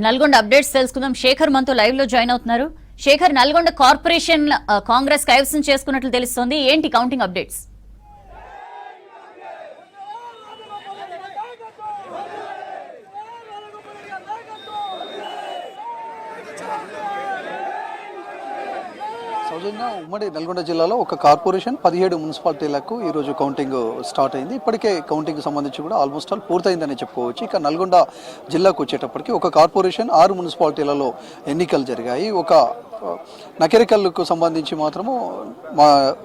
Nalgonda updates తెలుసుకుందాం. శేఖర్ మనతో live లో జాయిన్ అవుతున్నారు. శేఖర్, నల్గొండ కార్పొరేషన్ కాంగ్రెస్ కైవసం చేసుకున్నట్లు తెలుస్తోంది. ఏంటి కౌంటింగ్ అప్డేట్స్? సౌజన్య, ఉమ్మడి నల్గొండ జిల్లాలో ఒక కార్పొరేషన్ 17 మున్సిపాలిటీలకు ఈరోజు కౌంటింగ్ స్టార్ట్ అయింది. ఇప్పటికే కౌంటింగ్ సంబంధించి కూడా ఆల్మోస్ట్ ఆల్ పూర్తయిందని చెప్పుకోవచ్చు. ఇక నల్గొండ జిల్లాకు వచ్చేటప్పటికి ఒక కార్పొరేషన్ 6 మున్సిపాలిటీలలో ఎన్నికలు జరిగాయి. ఒక నకిరేకల్కు సంబంధించి మాత్రము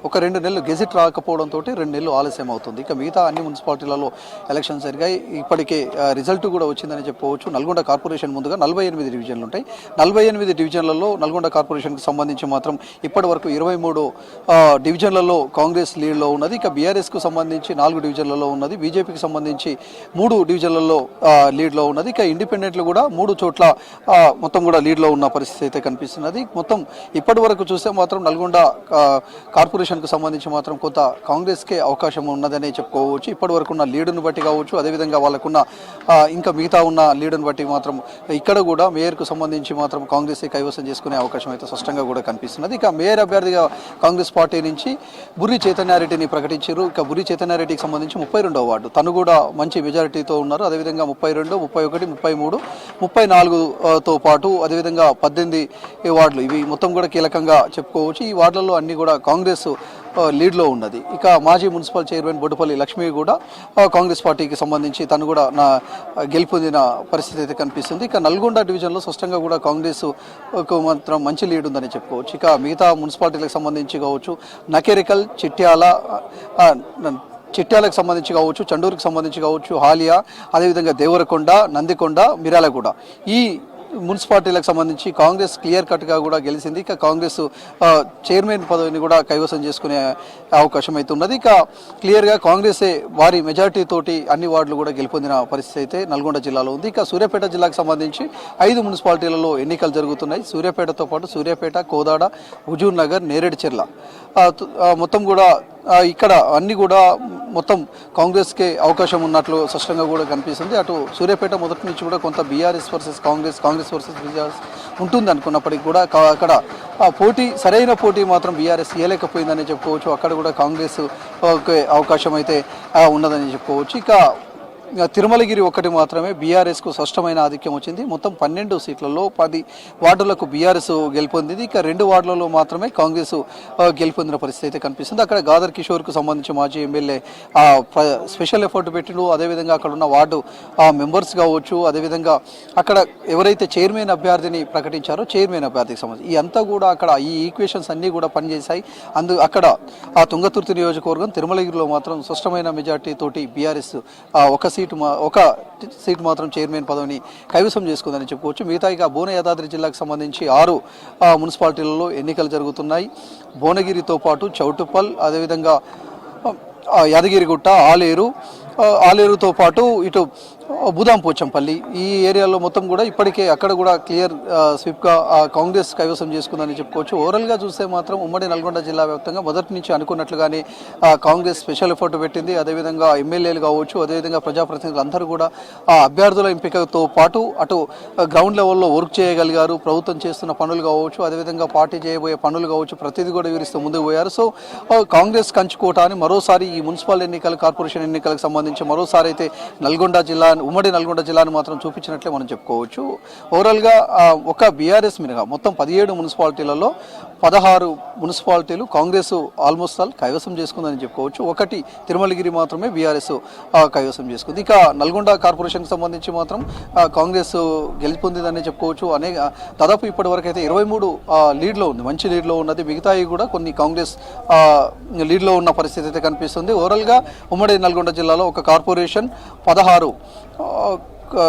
ఒక 2 నెలలు గెజిట్ రాకపోవడంతో 2 నెలలు ఆలస్యం అవుతుంది. ఇక మిగతా అన్ని మున్సిపాలిటీలలో ఎలక్షన్స్ జరిగాయి. ఇప్పటికే రిజల్ట్ కూడా వచ్చిందని చెప్పుకోవచ్చు. నల్గొండ కార్పొరేషన్ ముందుగా 48 డివిజన్లు ఉంటాయి. 48 డివిజన్లలో నల్గొండ కార్పొరేషన్కి సంబంధించి మాత్రం ఇప్పటి వరకు 23 డివిజన్లలో కాంగ్రెస్ లీడ్లో ఉన్నది. ఇక బీఆర్ఎస్కు సంబంధించి 4 డివిజన్లలో ఉన్నది. బీజేపీకి సంబంధించి 3 డివిజన్లలో లీడ్లో ఉన్నది. ఇక ఇండిపెండెంట్లు కూడా 3 చోట్ల మొత్తం కూడా లీడ్లో ఉన్న పరిస్థితి అయితే కనిపిస్తున్నది. మొత్తం ఇప్పటి వరకు చూస్తే మాత్రం నల్గొండ కార్పొరేషన్కు సంబంధించి మాత్రం కొంత కాంగ్రెస్కే అవకాశం ఉన్నదనే చెప్పుకోవచ్చు. ఇప్పటి వరకు ఉన్న లీడును బట్టి కావచ్చు, అదేవిధంగా వాళ్ళకున్న ఇంకా మిగతా ఉన్న లీడును బట్టి మాత్రం ఇక్కడ కూడా మేయర్కు సంబంధించి మాత్రం కాంగ్రెస్ కైవసం చేసుకునే అవకాశం అయితే స్పష్టంగా కూడా కనిపిస్తున్నది. ఇక మేయర్ అభ్యర్థిగా కాంగ్రెస్ పార్టీ నుంచి బుర్రి చైతన్యారెడ్డిని ప్రకటించారు. ఇక బుర్రి చైతన్యారెడ్డికి సంబంధించి 32వ వార్డు తను కూడా మంచి మెజారిటీతో ఉన్నారు. అదేవిధంగా 32, 31, 33, 34తో పాటు అదేవిధంగా 18 వార్డులు ఇవి మొత్తం కూడా కీలకంగా చెప్పుకోవచ్చు. ఈ వార్డులలో అన్ని కూడా కాంగ్రెస్ లీడ్లో ఉన్నది. ఇక మాజీ మున్సిపల్ చైర్మన్ బొడ్డుపల్లి లక్ష్మి కూడా కాంగ్రెస్ పార్టీకి సంబంధించి తను కూడా గెలుపొందిన పరిస్థితి అయితే కనిపిస్తుంది. ఇక నల్గొండ డివిజన్లో స్పష్టంగా కూడా కాంగ్రెస్ మాత్రం మంచి లీడ్ ఉందని చెప్పుకోవచ్చు. ఇక మిగతా మున్సిపాలిటీలకు సంబంధించి కావచ్చు, నకేరికల్, చిట్యాలకు సంబంధించి కావచ్చు, చండూరుకు సంబంధించి కావచ్చు, హాలియా, అదేవిధంగా దేవరకొండ, నందికొండ, మిర్యాలగూడ ఈ మున్సిపాలిటీలకు సంబంధించి కాంగ్రెస్ క్లియర్ కట్గా కూడా గెలిచింది. ఇక కాంగ్రెస్ చైర్మన్ పదవిని కూడా కైవసం చేసుకునే అవకాశం అయితే ఉన్నది. ఇక క్లియర్గా కాంగ్రెసే వారి మెజార్టీ తోటి అన్ని వార్డులు కూడా గెలుపొందిన పరిస్థితి అయితే నల్గొండ జిల్లాలో ఉంది. ఇక సూర్యాపేట జిల్లాకు సంబంధించి 5 మున్సిపాలిటీలలో ఎన్నికలు జరుగుతున్నాయి. సూర్యాపేటతో పాటు సూర్యాపేట, కోదాడ, హుజూర్ నగర్, నేరేడుచెర్ల మొత్తం కూడా ఇక్కడ అన్ని కూడా మొత్తం కాంగ్రెస్కే అవకాశం ఉన్నట్లు స్పష్టంగా కూడా కనిపిస్తుంది. అటు సూర్యాపేట మొదటి నుంచి కూడా కొంత BRS versus Congress versus BRS ఉంటుంది అనుకున్నప్పటికీ కూడా అక్కడ సరైన పోటీ మాత్రం బీఆర్ఎస్ ఇవ్వలేకపోయిందని చెప్పుకోవచ్చు. అక్కడ కూడా కాంగ్రెస్ అవకాశం అయితే ఉన్నదని చెప్పుకోవచ్చు. ఇక తిరుమలగిరి ఒక్కటి మాత్రమే బీఆర్ఎస్కు స్పష్టమైన ఆధిక్యం వచ్చింది. మొత్తం 12 సీట్లలో 10 వార్డులకు బీఆర్ఎస్ గెలుపొందింది. ఇక 2 వార్డులలో మాత్రమే కాంగ్రెస్ గెలుపొందిన పరిస్థితి అయితే కనిపిస్తుంది. అక్కడ గాదర్ కిషోర్కు సంబంధించి మాజీ ఎమ్మెల్యే స్పెషల్ ఎఫర్ట్ పెట్టిండు. అదేవిధంగా అక్కడ ఉన్న వార్డు మెంబర్స్ కావచ్చు, అదేవిధంగా అక్కడ ఎవరైతే చైర్మన్ అభ్యర్థిని ప్రకటించారో చైర్మన్ అభ్యర్థికి సంబంధించి ఈ అంతా కూడా అక్కడ ఈ ఈక్వేషన్స్ అన్నీ కూడా పనిచేశాయి. అక్కడ తుంగతుర్తి నియోజకవర్గం తిరుమలగిరిలో మాత్రం స్పష్టమైన మెజార్టీ తోటి బీఆర్ఎస్ ఒక సీటు మాత్రం చైర్మన్ పదవిని కైవసం చేసుకుందని చెప్పుకోవచ్చు. మిగతా ఇక భువన యాదాద్రి జిల్లాకు సంబంధించి 6 మున్సిపాలిటీలలో ఎన్నికలు జరుగుతున్నాయి. భువనగిరితో పాటు చౌటుప్పల్, అదేవిధంగా యాదగిరిగుట్ట, ఆలేరుతో పాటు ఇటు బుదాం పోచంపల్లి ఈ ఏరియాలో మొత్తం కూడా ఇప్పటికే అక్కడ కూడా క్లియర్ స్విప్గా కాంగ్రెస్ కైవసం చేసుకుందని చెప్పుకోవచ్చు. ఓవరాల్గా చూస్తే మాత్రం ఉమ్మడి నల్గొండ జిల్లా వ్యాప్తంగా మొదటి నుంచి అనుకున్నట్లుగానే కాంగ్రెస్ స్పెషల్ ఎఫర్ట్ పెట్టింది. అదేవిధంగా ఎమ్మెల్యేలు కావచ్చు, అదేవిధంగా ప్రజాప్రతినిధులు అందరూ కూడా అభ్యర్థుల ఎంపికతో పాటు అటు గ్రౌండ్ లెవెల్లో వర్క్ చేయగలిగారు. ప్రభుత్వం చేస్తున్న పనులు కావచ్చు, అదేవిధంగా పార్టీ చేయబోయే పనులు కావచ్చు, ప్రతిదీ కూడా వివరిస్తూ ముందుకు పోయారు. సో కాంగ్రెస్ కంచుకోట అని మరోసారి ఈ మున్సిపల్ ఎన్నికలు, కార్పొరేషన్ ఎన్నికలకు సంబంధించి మరోసారి అయితే ఉమ్మడి నల్గొండ జిల్లాను మాత్రం చూపించినట్లే మనం చెప్పుకోవచ్చు. ఓవరాల్గా ఒక బీఆర్ఎస్ మినహా మొత్తం 17 మున్సిపాలిటీలలో 16 మున్సిపాలిటీలు కాంగ్రెస్ ఆల్మోస్ట్ ఆల్ కైవసం చేసుకుందని చెప్పుకోవచ్చు. ఒకటి తిరుమలగిరి మాత్రమే బీఆర్ఎస్ కైవసం చేసుకుంది. ఇక నల్గొండ కార్పొరేషన్కి సంబంధించి మాత్రం కాంగ్రెస్ గెలుపొందిందని చెప్పుకోవచ్చు. దాదాపు ఇప్పటి వరకు అయితే 23 లీడ్లో ఉంది, మంచి లీడ్లో ఉన్నది. మిగతాయి కూడా కొన్ని కాంగ్రెస్ లీడ్లో ఉన్న పరిస్థితి అయితే కనిపిస్తుంది. ఓవరాల్గా ఉమ్మడి నల్గొండ జిల్లాలో ఒక కార్పొరేషన్ 16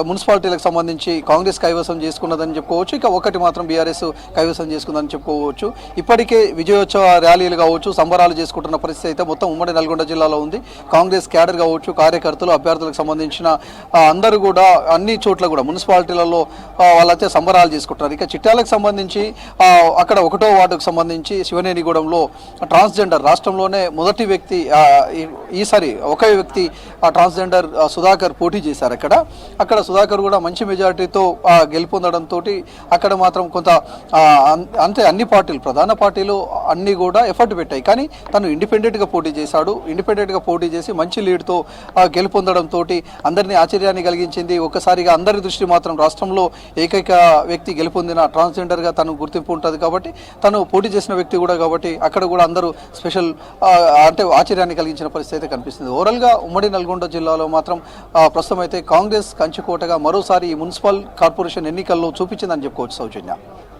మున్సిపాలిటీలకు సంబంధించి కాంగ్రెస్ కైవసం చేసుకున్నదని చెప్పుకోవచ్చు. ఇక ఒకటి మాత్రం బీఆర్ఎస్ కైవసం చేసుకుందని చెప్పుకోవచ్చు. ఇప్పటికే విజయోత్సవ ర్యాలీలు కావచ్చు, సంబరాలు చేసుకుంటున్న పరిస్థితి అయితే మొత్తం ఉమ్మడి నల్గొండ జిల్లాలో ఉంది. కాంగ్రెస్ క్యాడర్ కావచ్చు, కార్యకర్తలు, అభ్యర్థులకు సంబంధించిన అందరూ కూడా అన్ని చోట్ల కూడా మున్సిపాలిటీలలో వాళ్ళైతే సంబరాలు చేసుకుంటున్నారు. ఇక చిట్యాలకు సంబంధించి అక్కడ 1వ వార్డుకు సంబంధించి శివనేనిగూడెంలో ట్రాన్స్జెండర్ రాష్ట్రంలోనే మొదటి వ్యక్తి ఈసారి ఒకే వ్యక్తి ట్రాన్స్జెండర్ సుధాకర్ పోటీ చేశారు. అక్కడ అక్కడ సుధాకర్ కూడా మంచి మెజారిటీతో గెలుపొందడంతో అక్కడ మాత్రం కొంత అంతే అన్ని పార్టీలు ప్రధాన పార్టీలు అన్నీ కూడా ఎఫర్ట్ పెట్టాయి. కానీ తను ఇండిపెండెంట్గా పోటీ చేశాడు. ఇండిపెండెంట్గా పోటీ చేసి మంచి లీడ్తో గెలుపొందడంతో అందరినీ ఆశ్చర్యాన్ని కలిగించింది. ఒక్కసారిగా అందరి దృష్టి మాత్రం రాష్ట్రంలో ఏకైక వ్యక్తి గెలుపొందిన ట్రాన్స్జెండర్గా తను గుర్తింపు ఉంటుంది కాబట్టి తను పోటీ చేసిన వ్యక్తి కూడా కాబట్టి అక్కడ కూడా అందరూ స్పెషల్ అంటే ఆశ్చర్యాన్ని కలిగించిన పరిస్థితి అయితే కనిపిస్తుంది. ఓవరాల్గా ఉమ్మడి నల్గొండ జిల్లాలో మాత్రం ప్రస్తుతం అయితే కాంగ్రెస్ కంచుకోటగా మరోసారి ఈ మున్సిపల్ కార్పొరేషన్ ఎన్నికల్లో చూపించిందని చెప్పుకోవచ్చు సౌజన్య.